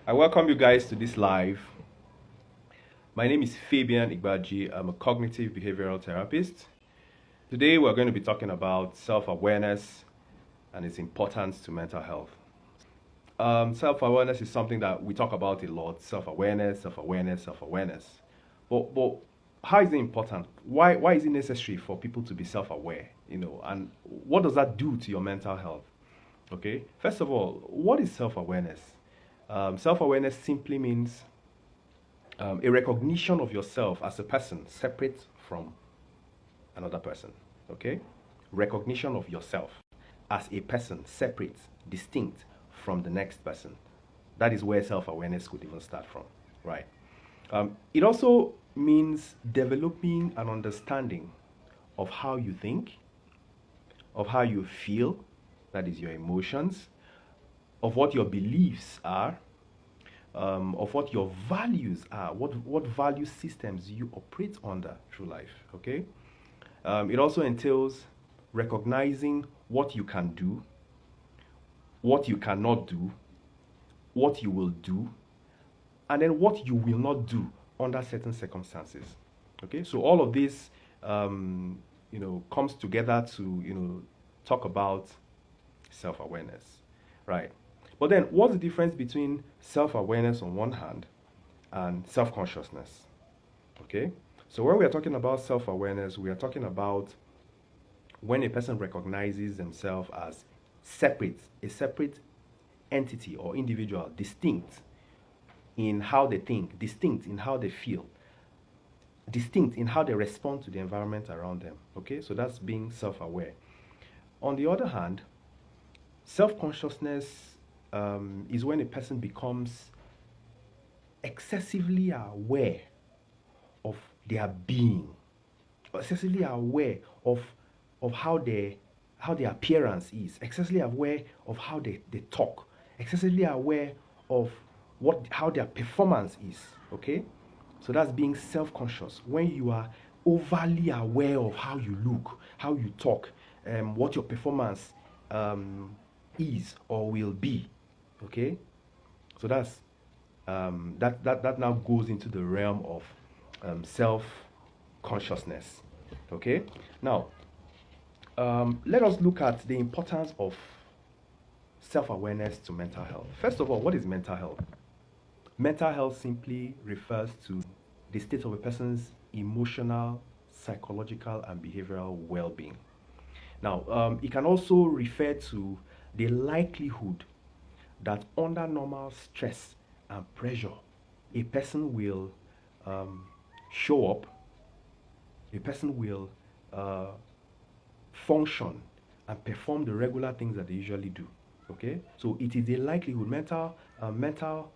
I welcome you guys to this live. My name is Fabian Igbaji. I'm a cognitive behavioral therapist. Today we're going to be talking about self-awareness and its importance to mental health. Self-awareness is something that we talk about a lot. Self-awareness, self-awareness, self-awareness. But how is it important? Why is it necessary for people to be self-aware? And what does that do to your mental health? Okay. First of all, what is self-awareness? Self-awareness simply means a recognition of yourself as a person separate from another person. Okay? Recognition of yourself as a person separate, distinct from the next person. That is where self awareness could even start from, right? It also means developing an understanding of how you think, of how you feel, that is your emotions, of what your beliefs are, of what your values are, what value systems you operate under through life. Okay. It also entails recognizing what you can do, what you cannot do, what you will do, and then what you will not do under certain circumstances. Okay. So all of this, comes together to talk about self-awareness, right? But then, what's the difference between self-awareness on one hand and self-consciousness? Okay, so when we are talking about self-awareness, we are talking about when a person recognizes themselves as a separate entity or individual, distinct in how they think, distinct in how they feel, distinct in how they respond to the environment around them. Okay, so that's being self-aware. On the other hand, self-consciousness is when a person becomes excessively aware of their being, excessively aware of how their appearance is, excessively aware of how they talk, excessively aware of how their performance is. Okay, so that's being self-conscious when you are overly aware of how you look, how you talk, what your performance is or will be. Okay, so that's that now goes into the realm of self consciousness. Okay, now let us look at the importance of self awareness to mental health. First of all, what is mental health? Mental health simply refers to the state of a person's emotional, psychological, and behavioral well being. Now, it can also refer to the likelihood that under normal stress and pressure, a person will show up, a person will function and perform the regular things that they usually do. Okay, so it is a likelihood. Mental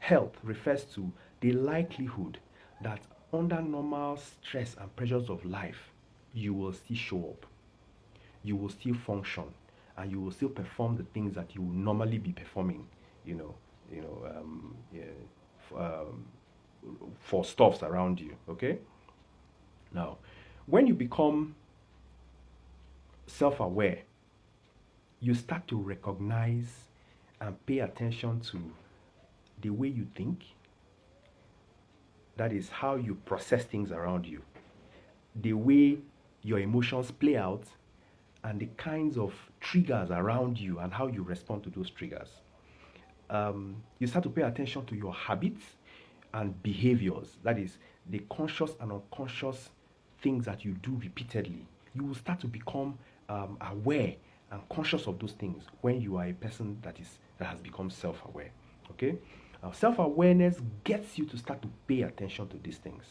health refers to the likelihood that under normal stress and pressures of life, you will still show up, you will still function, and you will still perform the things that you will normally be performing. You know, yeah, for stuffs around you. Okay. Now, when you become self-aware, you start to recognize and pay attention to the way you think. That is how you process things around you, the way your emotions play out, and the kinds of triggers around you and how you respond to those triggers. You start to pay attention to your habits and behaviors. That is the conscious and unconscious things that you do repeatedly. You will start to become aware and conscious of those things when you are a person that has become self-aware. Okay, self-awareness gets you to start to pay attention to these things.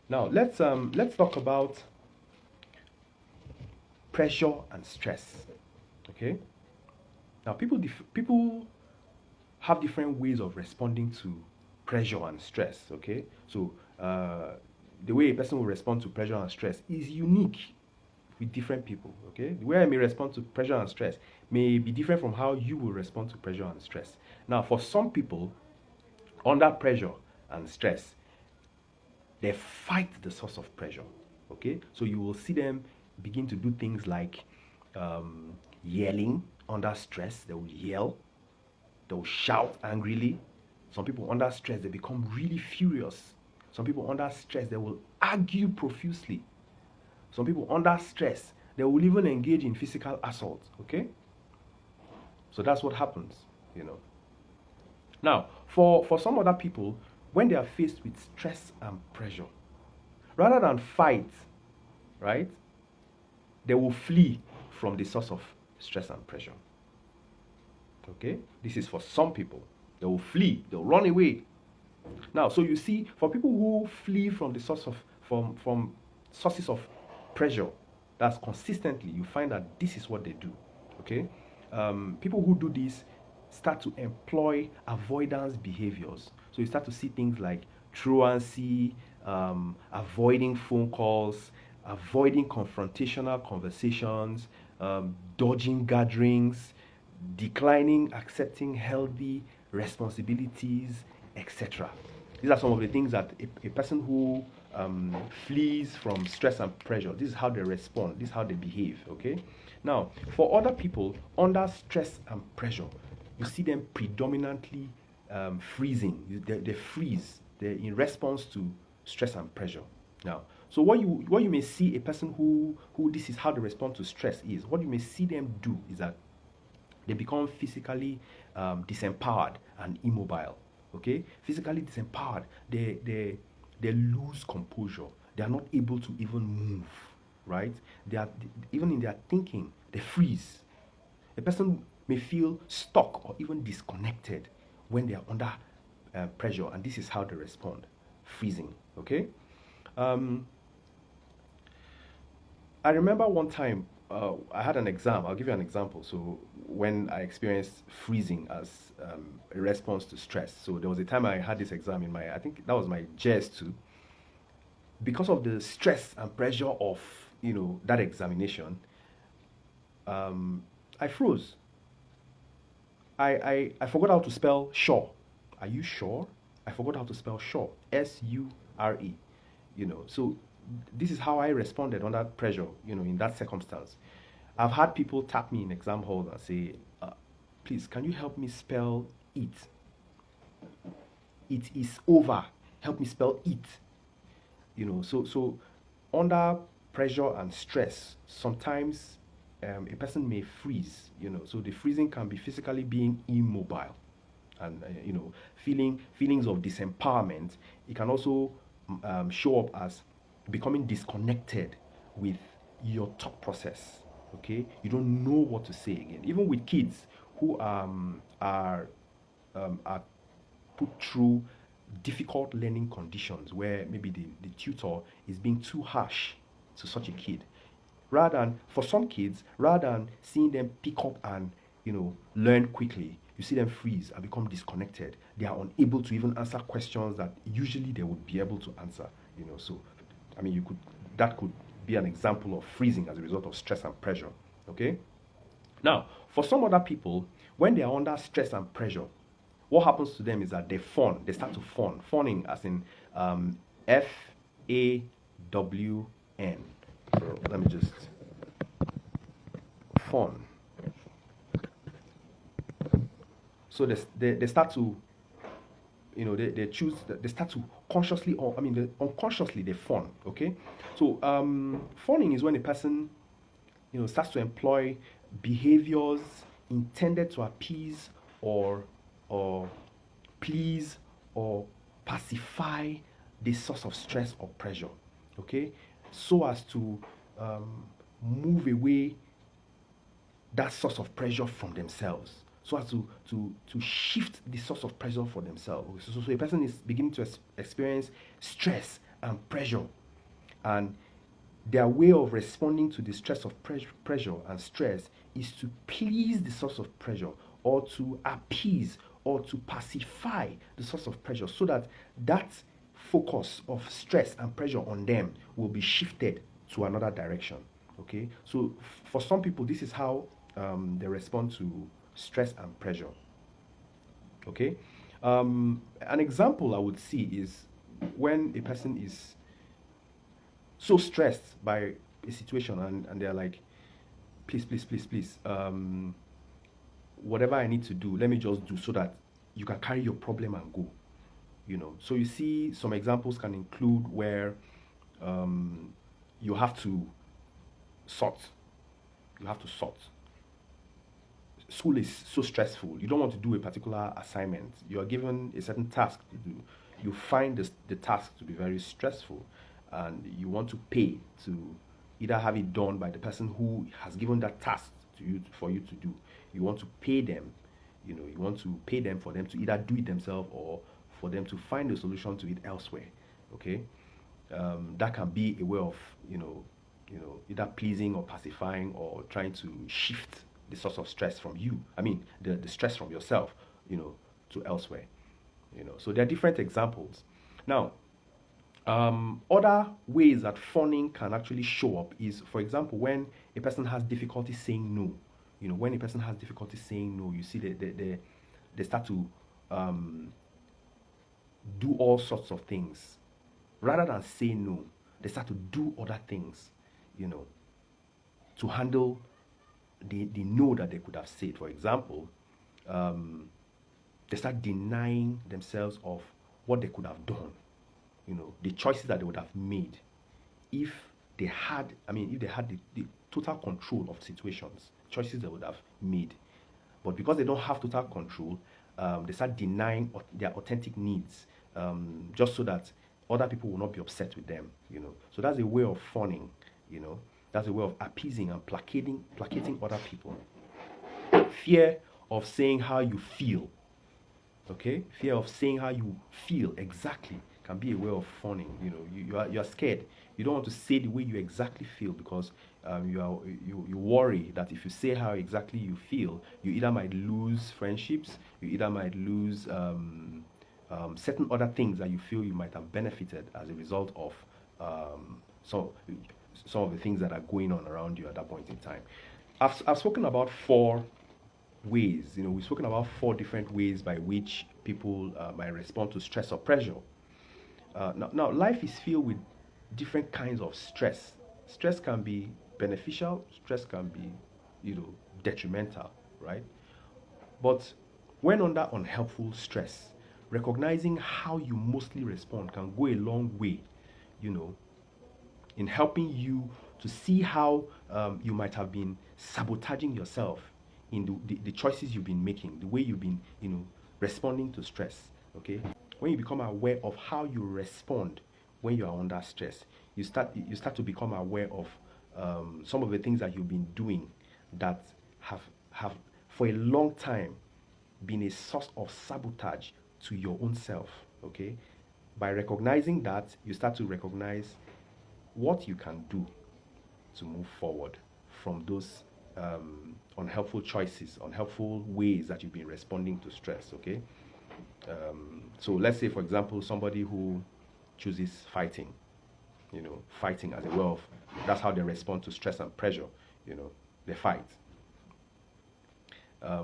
Now let's talk about pressure and stress. Okay, now people have different ways of responding to pressure and stress. Okay, so the way a person will respond to pressure and stress is unique with different people. Okay, the way I may respond to pressure and stress may be different from how you will respond to pressure and stress. Now, for some people, under pressure and stress, they fight the source of pressure. Okay, so you will see them begin to do things like yelling under stress. They will yell, they will shout angrily, Some people under stress, they become really furious. Some people under stress, they will argue profusely. Some people under stress, they will even engage in physical assault. Okay? So that's what happens, you know. Now, for some other people, when they are faced with stress and pressure, rather than fight, right, they will flee from the source of stress and pressure. Okay? This is for some people. They will flee, they'll run away. Now, so you see, for people who flee from the source of from sources of pressure, that's consistently, you find that this is what they do. Okay? People who do this start to employ avoidance behaviors. So you start to see things like truancy, avoiding phone calls, avoiding confrontational conversations, dodging gatherings, declining accepting healthy responsibilities, etc. These are some of the things that a person who flees from stress and pressure, this is how they respond, this is how they behave. Okay? Now, for other people under stress and pressure, you see them predominantly freezing. They freeze. They're in response to stress and pressure. Now, so what you may see a person who this is how they respond to stress is, what you may see them do is that they become physically disempowered and immobile. Okay, physically disempowered. They lose composure. They are not able to even move. Right? They are even in their thinking. They freeze. A person may feel stuck or even disconnected when they are under pressure, and this is how they respond: freezing. Okay. I remember one time I had an exam. I'll give you an example. So when I experienced freezing as a response to stress, so there was a time I had this exam in I think that was my JS2. Because of the stress and pressure of that examination, I froze. I forgot how to spell sure. Are you sure? I forgot how to spell sure. S-U-R-E. So this is how I responded under pressure, in that circumstance. I've had people tap me in exam hall and say, please, can you help me spell it? It is over. Help me spell it. So under pressure and stress, sometimes a person may freeze, so the freezing can be physically being immobile and, feelings of disempowerment. It can also show up as becoming disconnected with your thought process. Okay, you don't know what to say again. Even with kids who are put through difficult learning conditions where maybe the tutor is being too harsh to such a kid. For some kids, rather than seeing them pick up and learn quickly, you see them freeze and become disconnected. They are unable to even answer questions that usually they would be able to answer. So I mean, that could be an example of freezing as a result of stress and pressure. Okay. Now, for some other people, when they are under stress and pressure, what happens to them is that they fawn. They start to fawn. Fawning as in F-A-W-N. So let me just fawn. So they start to, they start to consciously, or unconsciously they fawn. Okay. So fawning is when a person, starts to employ behaviors intended to appease or please or pacify the source of stress or pressure, okay, so as to move away that source of pressure from themselves, so as to shift the source of pressure for themselves. So a person is beginning to experience stress and pressure, and their way of responding to the stress of pressure and stress is to please the source of pressure, or to appease or to pacify the source of pressure, so that that focus of stress and pressure on them will be shifted to another direction. Okay, so for some people, this is how they respond to stress and pressure. Okay, an example I would see is when a person is so stressed by a situation, and they're like, please, whatever I need to do, let me just do, so that you can carry your problem and go. So you see some examples can include where you have to sort. You have to sort. School is so stressful. You don't want to do a particular assignment. You are given a certain task to do. You find the task to be very stressful, and you want to pay to either have it done by the person who has given that task to you for you to do. You want to pay them. You want to pay them for them to either do it themselves or for them to find a solution to it elsewhere. Okay, that can be a way of either pleasing or pacifying or trying to shift the source of stress from you. I mean, the stress from yourself, to elsewhere. So there are different examples. Now, other ways that fawning can actually show up is, for example, when a person has difficulty saying no. When a person has difficulty saying no, you see they start to do all sorts of things. Rather than say no, they start to do other things, to handle the no that they could have said. For example, they start denying themselves of what they could have done, the choices that they would have made if they had, the total control of situations, choices they would have made. But because they don't have total control, they start denying their authentic needs, just so that other people will not be upset with them, So that's a way of fawning, That's a way of appeasing and placating other people. Fear of saying how you feel. Okay? Fear of saying how you feel exactly can be a way of fawning. You are scared. You don't want to say the way you exactly feel because you worry that if you say how exactly you feel, you either might lose friendships, you either might lose certain other things that you feel you might have benefited as a result of some of the things that are going on around you at that point in time. I've spoken about 4 ways. We've spoken about 4 different ways by which people might respond to stress or pressure. Now, life is filled with different kinds of stress. Stress can be beneficial. Stress can be, detrimental, right? But when under unhelpful stress, recognizing how you mostly respond can go a long way, in helping you to see how you might have been sabotaging yourself in the choices you've been making, the way you've been, responding to stress. Okay, when you become aware of how you respond when you are under stress, you start to become aware of some of the things that you've been doing that have for a long time been a source of sabotage to your own self. Okay, by recognizing that, you start to recognize what you can do to move forward from those unhelpful choices, unhelpful ways that you've been responding to stress. Okay, so let's say, for example, somebody who chooses fighting, fighting as a way of, that's how they respond to stress and pressure. They fight.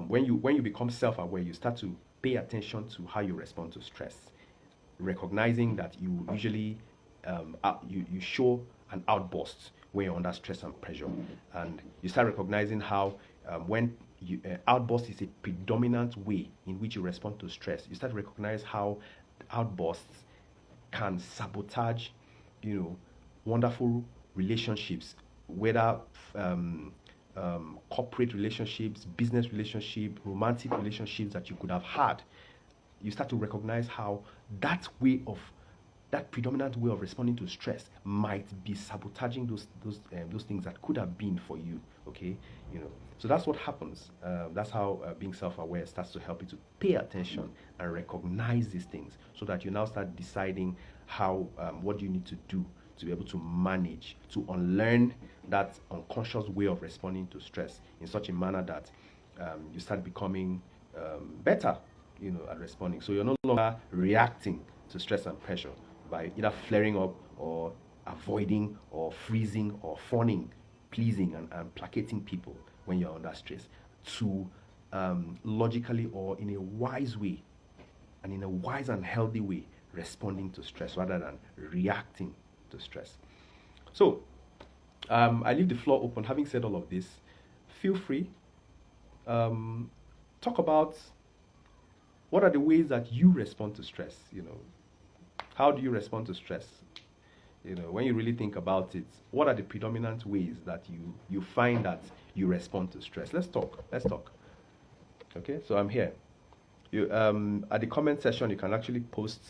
When you become self-aware, you start to pay attention to how you respond to stress, recognizing that you usually you show an outburst when you're under stress and pressure, and you start recognizing how when outburst is a predominant way in which you respond to stress. You start to recognize how outbursts can sabotage, wonderful relationships, whether corporate relationships, business relationships, romantic relationships that you could have had. You start to recognize how that predominant way of responding to stress might be sabotaging those things that could have been for you. Okay, so that's what happens. That's how being self-aware starts to help you to pay attention and recognize these things, so that you now start deciding how what you need to do to be able to manage, to unlearn that unconscious way of responding to stress in such a manner that you start becoming better, at responding. So you're no longer reacting to stress and pressure by either flaring up or avoiding or freezing or fawning, pleasing and placating people when you're under stress, to logically or in a wise way and in a wise and healthy way responding to stress rather than reacting to stress. So I leave the floor open. Having said all of this, feel free, talk about What are the ways that you respond to stress? How do you respond to stress? When you really think about it, what are the predominant ways that you find that you respond to stress? Let's talk. Okay, so I'm here. You at the comment section, you can actually post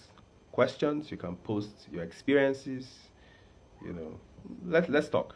questions. You can post your experiences. Let's talk.